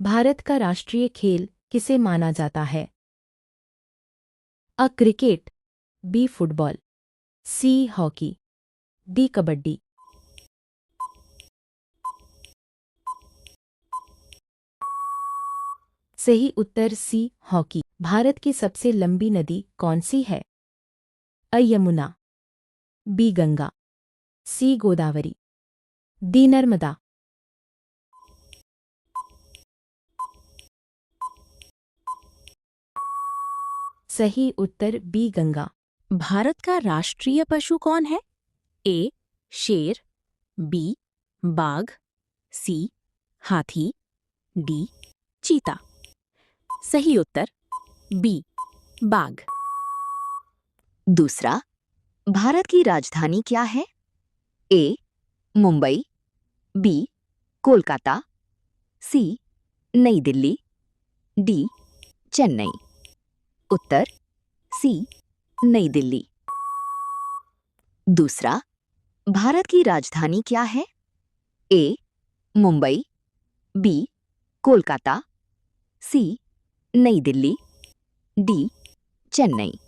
भारत का राष्ट्रीय खेल किसे माना जाता है? अ. Cricket, B. Football, C. Hockey, D. Kabaddi. सही उत्तर सी. हॉकी। भारत की सबसे लंबी नदी कौन सी है? अ. यमुना, बी. गंगा, सी. गोदावरी, डी. नर्मदा। सही उत्तर बी. गंगा। भारत का राष्ट्रीय पशु कौन है? ए. शेर, बी. बाघ, सी. हाथी, डी. चीता। सही उत्तर बी. बाघ। दूसरा, भारत की राजधानी क्या है? ए. मुंबई, बी. कोलकाता, सी. नई दिल्ली, डी. चेन्नई। उत्तर सी. नई दिल्ली। दूसरा, भारत की राजधानी क्या है? ए. मुंबई, बी. कोलकाता, सी. नई दिल्ली, डी. चेन्नई।